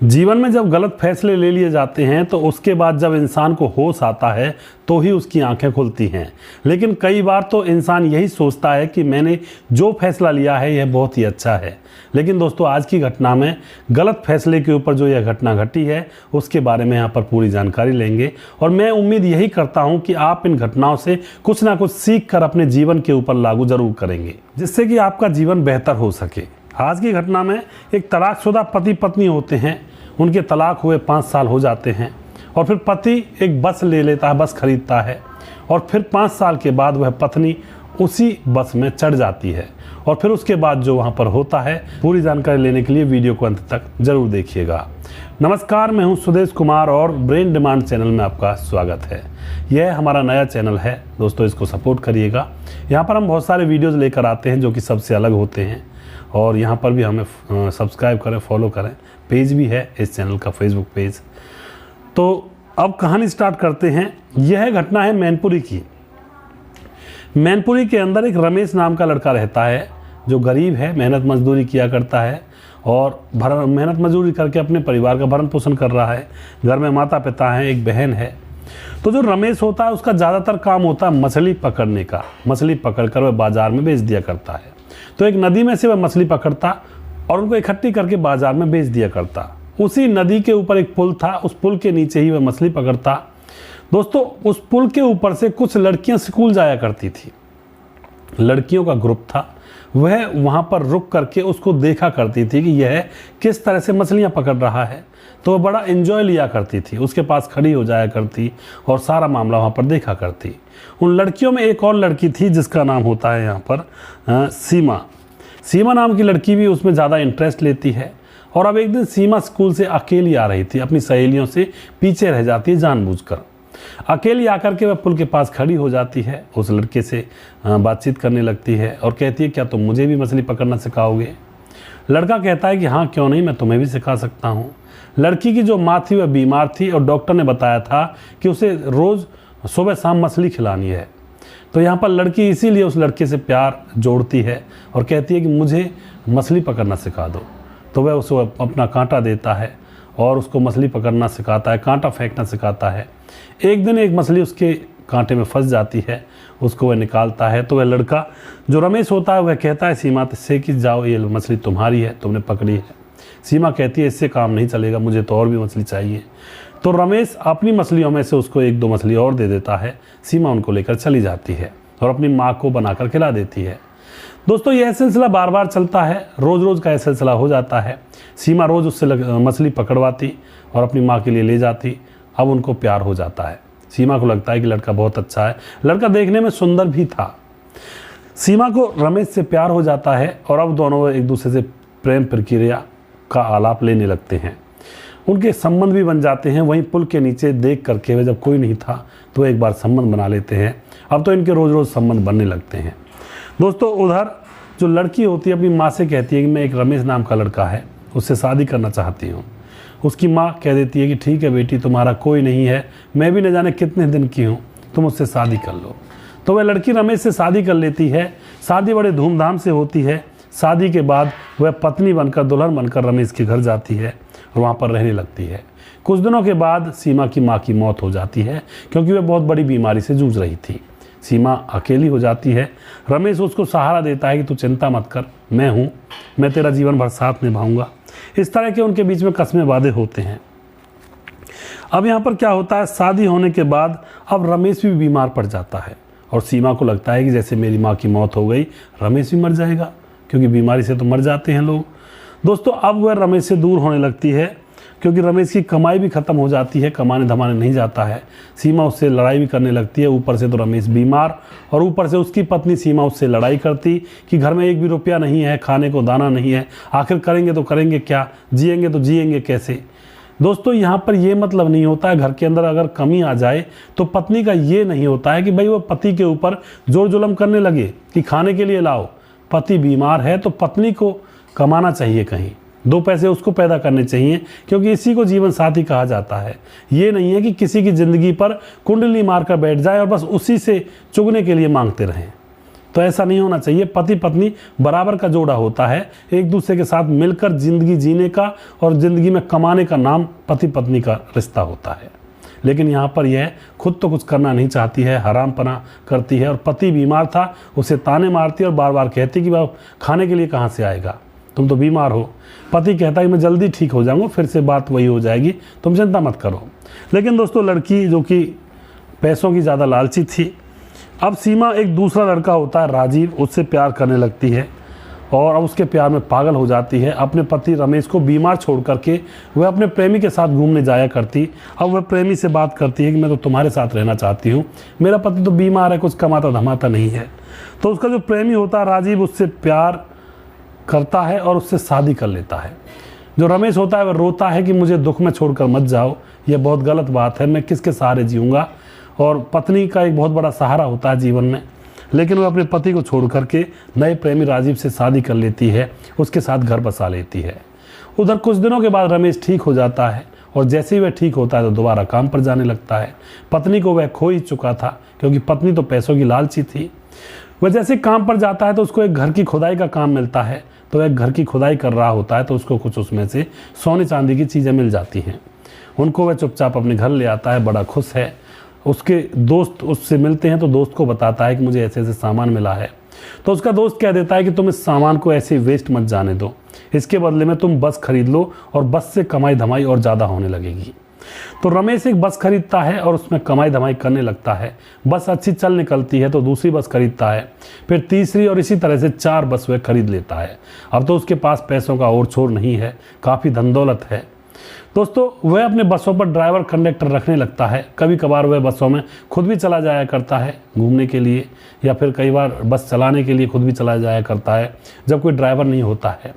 जीवन में जब गलत फैसले ले लिए जाते हैं तो उसके बाद जब इंसान को होश आता है तो ही उसकी आंखें खुलती हैं। लेकिन कई बार तो इंसान यही सोचता है कि मैंने जो फैसला लिया है यह बहुत ही अच्छा है। लेकिन दोस्तों, आज की घटना में गलत फैसले के ऊपर जो यह घटना घटी है उसके बारे में यहाँ पर पूरी जानकारी लेंगे और मैं उम्मीद यही करता हूँ कि आप इन घटनाओं से कुछ ना कुछ सीख कर अपने जीवन के ऊपर लागू जरूर करेंगे, जिससे कि आपका जीवन बेहतर हो सके। आज की घटना में एक तलाकशुदा पति पत्नी होते हैं। उनके तलाक हुए 5 साल हो जाते हैं और फिर पति एक बस ले लेता है, बस खरीदता है और फिर 5 साल के बाद वह पत्नी उसी बस में चढ़ जाती है। और फिर उसके बाद जो वहाँ पर होता है, पूरी जानकारी लेने के लिए वीडियो को अंत तक जरूर देखिएगा। नमस्कार, मैं हूँ सुदेश कुमार और ब्रेन डिमांड चैनल में आपका स्वागत है। यह हमारा नया चैनल है दोस्तों, इसको सपोर्ट करिएगा। यहाँ पर हम बहुत सारे वीडियोज़ लेकर आते हैं जो कि सबसे अलग होते हैं और यहाँ पर भी हमें सब्सक्राइब करें, फॉलो करें। पेज भी है इस चैनल का, फेसबुक पेज। तो अब कहानी स्टार्ट करते हैं। यह घटना है मैनपुरी की। मैनपुरी के अंदर एक रमेश नाम का लड़का रहता है जो गरीब है, मेहनत मजदूरी किया करता है और मेहनत मजदूरी करके अपने परिवार का भरण पोषण कर रहा है। घर में माता पिता हैं, एक बहन है। तो जो रमेश होता है उसका ज़्यादातर काम होता है मछली पकड़ने का। मछली पकड़कर वह बाज़ार में बेच दिया करता है। तो एक नदी में से वह मछली पकड़ता और उनको इकट्ठी करके बाजार में बेच दिया करता। उसी नदी के ऊपर एक पुल था, उस पुल के नीचे ही वह मछली पकड़ता। दोस्तों, उस पुल के ऊपर से कुछ लड़कियां स्कूल जाया करती थी। लड़कियों का ग्रुप था। वह वहां पर रुक करके उसको देखा करती थी कि यह किस तरह से मछलियां पकड़ रहा है। तो वह बड़ा एंजॉय लिया करती थी, उसके पास खड़ी हो जाया करती और सारा मामला वहां पर देखा करती। उन लड़कियों में एक और लड़की थी जिसका नाम होता है यहाँ पर सीमा। सीमा नाम की लड़की भी उसमें ज़्यादा इंटरेस्ट लेती है। और अब एक दिन सीमा स्कूल से अकेली आ रही थी, अपनी सहेलियों से पीछे रह जाती है जानबूझकर। अकेली आकर के वह पुल के पास खड़ी हो जाती है, उस लड़के से बातचीत करने लगती है और कहती है, क्या तुम मुझे भी मछली पकड़ना सिखाओगे? लड़का कहता है कि हाँ, क्यों नहीं, मैं तुम्हें भी सिखा सकता हूँ। लड़की की जो माँ थी वह बीमार थी और डॉक्टर ने बताया था कि उसे रोज़ सुबह शाम मछली खिलानी है। तो यहाँ पर लड़की इसीलिए उस लड़के से प्यार जोड़ती है और कहती है कि मुझे मछली पकड़ना सिखा दो। तो वह उसको अपना कांटा देता है और उसको मछली पकड़ना सिखाता है, कांटा फेंकना सिखाता है। एक दिन एक मछली उसके कांटे में फंस जाती है, उसको वह निकालता है। तो वह लड़का जो रमेश होता है वह कहता है सीमा से कि जाओ, ये मछली तुम्हारी है, तुमने पकड़ी है। सीमा कहती है इससे काम नहीं चलेगा, मुझे तो और भी मछली चाहिए। तो रमेश अपनी मछलियों में से उसको 1-2 मछली और दे देता है। सीमा उनको लेकर चली जाती है और अपनी माँ को बनाकर खिला देती है। दोस्तों, यह सिलसिला बार बार चलता है, रोज़ रोज़ का यह सिलसिला हो जाता है। सीमा रोज़ उससे मछली पकड़वाती और अपनी माँ के लिए ले जाती। अब उनको प्यार हो जाता है। सीमा को लगता है कि लड़का बहुत अच्छा है, लड़का देखने में सुंदर भी था। सीमा को रमेश से प्यार हो जाता है और अब दोनों एक दूसरे से प्रेम प्रक्रिया का आलाप लेने लगते हैं। उनके संबंध भी बन जाते हैं। वहीं पुल के नीचे देख करके वे जब कोई नहीं था तो एक बार संबंध बना लेते हैं। अब तो इनके रोज़ रोज़ संबंध बनने लगते हैं। दोस्तों, उधर जो लड़की होती है अपनी माँ से कहती है कि मैं एक रमेश नाम का लड़का है, उससे शादी करना चाहती हूँ। उसकी माँ कह देती है कि ठीक है बेटी, तुम्हारा कोई नहीं है, मैं भी न जाने कितने दिन की हूँ, तुम उससे शादी कर लो। तो वह लड़की रमेश से शादी कर लेती है। शादी बड़े धूमधाम से होती है। शादी के बाद वह पत्नी बनकर, दुल्हन बनकर रमेश के घर जाती है और वहाँ पर रहने लगती है। कुछ दिनों के बाद सीमा की माँ की मौत हो जाती है क्योंकि वह बहुत बड़ी बीमारी से जूझ रही थी। सीमा अकेली हो जाती है। रमेश उसको सहारा देता है कि तू चिंता मत कर, मैं हूँ, मैं तेरा जीवन भर साथ निभाऊंगा। इस तरह के उनके बीच में कस्में वादे होते हैं। अब यहाँ पर क्या होता है, शादी होने के बाद अब रमेश भी बीमार पड़ जाता है और सीमा को लगता है कि जैसे मेरी माँ की मौत हो गई, रमेश भी मर जाएगा, क्योंकि बीमारी से तो मर जाते हैं लोग। दोस्तों, अब वह रमेश से दूर होने लगती है क्योंकि रमेश की कमाई भी ख़त्म हो जाती है, कमाने धमाने नहीं जाता है। सीमा उससे लड़ाई भी करने लगती है। ऊपर से तो रमेश बीमार और ऊपर से उसकी पत्नी सीमा उससे लड़ाई करती कि घर में 1 भी रुपया नहीं है, खाने को दाना नहीं है, आखिर करेंगे तो करेंगे क्या, जिएंगे तो जिएंगे कैसे। दोस्तों, यहाँ पर यह मतलब नहीं होता है घर के अंदर अगर कमी आ जाए तो पत्नी का ये नहीं होता है कि भाई वो पति के ऊपर जोर जुलम करने लगे कि खाने के लिए लाओ। पति बीमार है तो पत्नी को कमाना चाहिए, कहीं 2 पैसे उसको पैदा करने चाहिए, क्योंकि इसी को जीवन साथी कहा जाता है। ये नहीं है कि किसी की ज़िंदगी पर कुंडली मारकर बैठ जाए और बस उसी से चुगने के लिए मांगते रहें। तो ऐसा नहीं होना चाहिए। पति पत्नी बराबर का जोड़ा होता है, एक दूसरे के साथ मिलकर ज़िंदगी जीने का और ज़िंदगी में कमाने का नाम पति पत्नी का रिश्ता होता है। लेकिन यहाँ पर यह खुद तो कुछ करना नहीं चाहती है, हरामपना करती है। और पति बीमार था, उसे ताने मारती और बार बार कहती कि वह खाने के लिए कहाँ से आएगा, तुम तो बीमार हो। पति कहता है कि मैं जल्दी ठीक हो जाऊँगा, फिर से बात वही हो जाएगी, तुम चिंता मत करो। लेकिन दोस्तों लड़की जो कि पैसों की ज़्यादा लालची थी, अब सीमा एक दूसरा लड़का होता है राजीव, उससे प्यार करने लगती है और अब उसके प्यार में पागल हो जाती है। अपने पति रमेश को बीमार छोड़ करके वह अपने प्रेमी के साथ घूमने जाया करती। अब वह प्रेमी से बात करती है कि मैं तो तुम्हारे साथ रहना चाहती हूँ, मेरा पति तो बीमार है, कुछ कमाता धमाता नहीं है। तो उसका जो प्रेमी होता है राजीव उससे प्यार करता है और उससे शादी कर लेता है। जो रमेश होता है वह रोता है कि मुझे दुख में छोड़कर मत जाओ, यह बहुत गलत बात है, मैं किसके सहारे जीऊँगा। और पत्नी का एक बहुत बड़ा सहारा होता है जीवन में, लेकिन वह अपने पति को छोड़ करके नए प्रेमी राजीव से शादी कर लेती है, उसके साथ घर बसा लेती है। उधर कुछ दिनों के बाद रमेश ठीक हो जाता है और जैसे ही वह ठीक होता है तो दोबारा काम पर जाने लगता है। पत्नी को वह खो ही चुका था, क्योंकि पत्नी तो पैसों की लालची थी। वह जैसे काम पर जाता है तो उसको एक घर की खुदाई का काम मिलता है, तो वह घर की खुदाई कर रहा होता है, तो उसको कुछ उसमें से सोने चांदी की चीज़ें मिल जाती हैं। उनको वह चुपचाप अपने घर ले आता है, बड़ा खुश है। उसके दोस्त उससे मिलते हैं तो दोस्त को बताता है कि मुझे ऐसे ऐसे सामान मिला है। तो उसका दोस्त कह देता है कि तुम इस सामान को ऐसे वेस्ट मत जाने दो, इसके बदले में तुम बस खरीद लो और बस से कमाई धमाई और ज़्यादा होने लगेगी। तो रमेश एक बस खरीदता है और उसमें कमाई धमाई करने लगता है। बस अच्छी चल निकलती है तो दूसरी बस खरीदता है, फिर तीसरी, और इसी तरह से 4 बस वह खरीद लेता है। अब तो उसके पास पैसों का और छोर नहीं है, काफ़ी धन दौलत है। दोस्तों वह अपने बसों पर ड्राइवर कंडक्टर रखने लगता है। कभी कभार वह बसों में खुद भी चला जाया करता है घूमने के लिए, या फिर कई बार बस चलाने के लिए खुद भी चला जाया करता है जब कोई ड्राइवर नहीं होता है।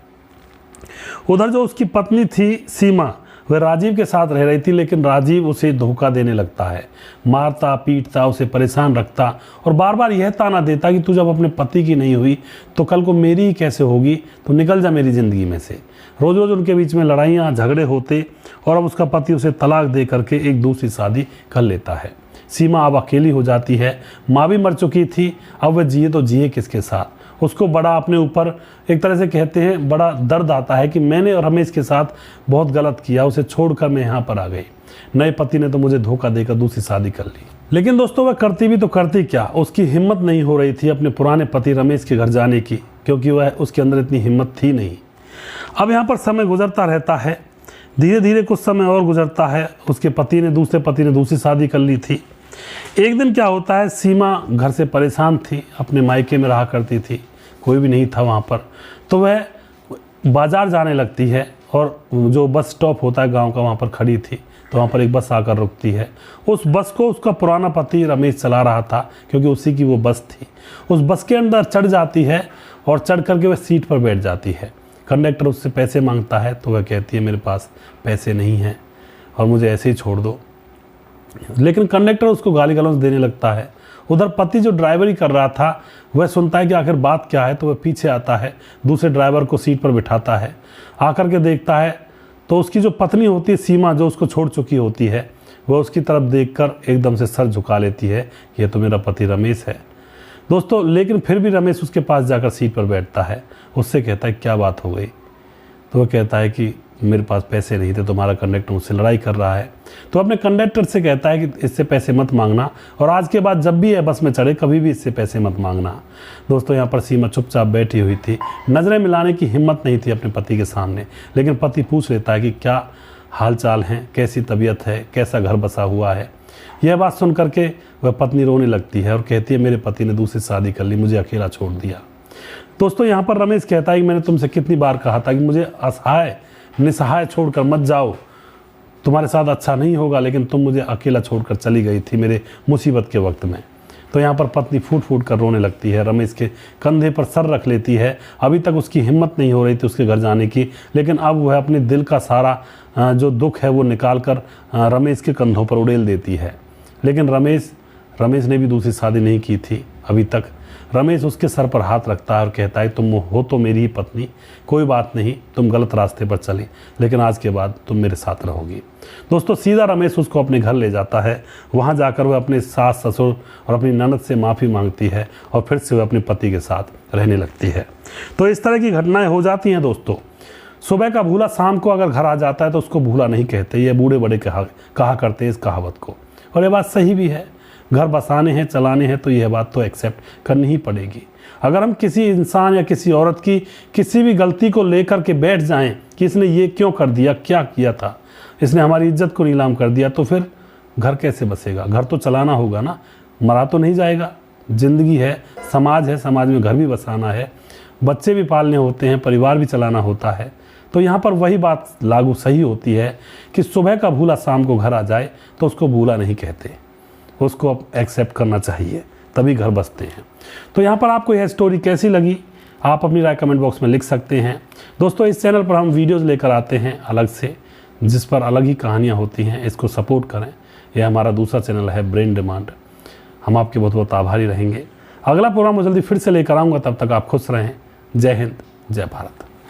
उधर जो उसकी पत्नी थी सीमा, वह राजीव के साथ रह रही थी, लेकिन राजीव उसे धोखा देने लगता है, मारता पीटता, उसे परेशान रखता और बार बार यह ताना देता कि तू जब अपने पति की नहीं हुई तो कल को मेरी ही कैसे होगी, तो निकल जा मेरी ज़िंदगी में से। रोज़ रोज़ उनके बीच में लड़ाइयाँ झगड़े होते और अब उसका पति उसे तलाक दे करके एक दूसरी शादी कर लेता है। सीमा अब अकेली हो जाती है, माँ भी मर चुकी थी, अब वह जिए तो जिए किसके साथ। उसको बड़ा अपने ऊपर एक तरह से कहते हैं बड़ा दर्द आता है कि मैंने रमेश के साथ बहुत गलत किया, उसे छोड़कर मैं यहाँ पर आ गई, नए पति ने तो मुझे धोखा देकर दूसरी शादी कर ली। लेकिन दोस्तों वह करती भी तो करती क्या, उसकी हिम्मत नहीं हो रही थी अपने पुराने पति रमेश के घर जाने की, क्योंकि वह उसके अंदर इतनी हिम्मत थी नहीं। अब यहाँ पर समय गुजरता रहता है, धीरे धीरे कुछ समय और गुजरता है। उसके दूसरे पति ने दूसरी शादी कर ली थी। एक दिन क्या होता है, सीमा घर से परेशान थी, अपने मायके में रहा करती थी, कोई भी नहीं था वहाँ पर, तो वह बाज़ार जाने लगती है और जो बस स्टॉप होता है गांव का वहाँ पर खड़ी थी, तो वहाँ पर एक बस आकर रुकती है। उस बस को उसका पुराना पति रमेश चला रहा था, क्योंकि उसी की वो बस थी। उस बस के अंदर चढ़ जाती है और चढ़ करके वह सीट पर बैठ जाती है। कंडक्टर उससे पैसे मांगता है तो वह कहती है मेरे पास पैसे नहीं हैं और मुझे ऐसे ही छोड़ दो, लेकिन कंडक्टर उसको गाली गलौज देने लगता है। उधर पति जो ड्राइवरी कर रहा था वह सुनता है कि आखिर बात क्या है, तो वह पीछे आता है, दूसरे ड्राइवर को सीट पर बिठाता है। आकर के देखता है तो उसकी जो पत्नी होती है सीमा, जो उसको छोड़ चुकी होती है, वह उसकी तरफ देखकर एकदम से सर झुका लेती है कि यह तो मेरा पति रमेश है। दोस्तों लेकिन फिर भी रमेश उसके पास जाकर सीट पर बैठता है, उससे कहता है क्या बात हो गई, तो वह कहता है कि मेरे पास पैसे नहीं थे, तुम्हारा कंडक्टर मुझसे लड़ाई कर रहा है। तो अपने कंडक्टर से कहता है कि इससे पैसे मत मांगना और आज के बाद जब भी यह बस में चढ़े कभी भी इससे पैसे मत मांगना। दोस्तों यहाँ पर सीमा चुपचाप बैठी हुई थी, नज़रें मिलाने की हिम्मत नहीं थी अपने पति के सामने, लेकिन पति पूछ लेता है कि क्या हाल चाल हैं, कैसी तबीयत है, कैसा घर बसा हुआ है। यह बात सुन करके वह पत्नी रोने लगती है और कहती है मेरे पति ने दूसरी शादी कर ली, मुझे अकेला छोड़ दिया। दोस्तों यहाँ पर रमेश कहता है कि मैंने तुमसे कितनी बार कहा था कि मुझे असहाय निसहाय छोड़कर मत जाओ, तुम्हारे साथ अच्छा नहीं होगा, लेकिन तुम मुझे अकेला छोड़कर चली गई थी मेरे मुसीबत के वक्त में। तो यहाँ पर पत्नी फूट फूट कर रोने लगती है, रमेश के कंधे पर सर रख लेती है। अभी तक उसकी हिम्मत नहीं हो रही थी उसके घर जाने की, लेकिन अब वह अपने दिल का सारा जो दुख है वो निकाल कर रमेश के कंधों पर उड़ेल देती है। लेकिन रमेश ने भी दूसरी शादी नहीं की थी अभी तक। रमेश उसके सर पर हाथ रखता है और कहता है तुम हो तो मेरी ही पत्नी, कोई बात नहीं, तुम गलत रास्ते पर चली, लेकिन आज के बाद तुम मेरे साथ रहोगी। दोस्तों सीधा रमेश उसको अपने घर ले जाता है। वहाँ जाकर वह अपने सास ससुर और अपनी ननद से माफ़ी मांगती है और फिर से वह अपने पति के साथ रहने लगती है। तो इस तरह की घटनाएं हो जाती हैं दोस्तों। सुबह का भूला शाम को अगर घर आ जाता है तो उसको भूला नहीं कहते, ये बूढ़े बड़े कहा करते हैं इस कहावत को, और ये बात सही भी है। घर बसाने हैं, चलाने हैं, तो यह बात तो एक्सेप्ट करनी ही पड़ेगी। अगर हम किसी इंसान या किसी औरत की किसी भी गलती को लेकर के बैठ जाएं कि इसने ये क्यों कर दिया, क्या किया था, इसने हमारी इज्जत को नीलाम कर दिया, तो फिर घर कैसे बसेगा? घर तो चलाना होगा ना, मरा तो नहीं जाएगा। ज़िंदगी है, समाज में घर भी बसाना है, बच्चे भी पालने होते हैं, परिवार भी चलाना होता है। तो यहाँ पर वही बात लागू सही होती है कि सुबह का भूला शाम को घर आ जाए तो उसको भूला नहीं कहते, उसको एक्सेप्ट करना चाहिए, तभी घर बसते हैं। तो यहाँ पर आपको यह स्टोरी कैसी लगी, आप अपनी राय कमेंट बॉक्स में लिख सकते हैं। दोस्तों इस चैनल पर हम वीडियोज़ लेकर आते हैं अलग से, जिस पर अलग ही कहानियाँ होती हैं, इसको सपोर्ट करें। यह हमारा दूसरा चैनल है ब्रेन डिमांड। हम आपके बहुत बहुत आभारी रहेंगे। अगला प्रोग्राम मैं जल्दी फिर से लेकर आऊँगा, तब तक आप खुश रहें। जय हिंद, जय भारत।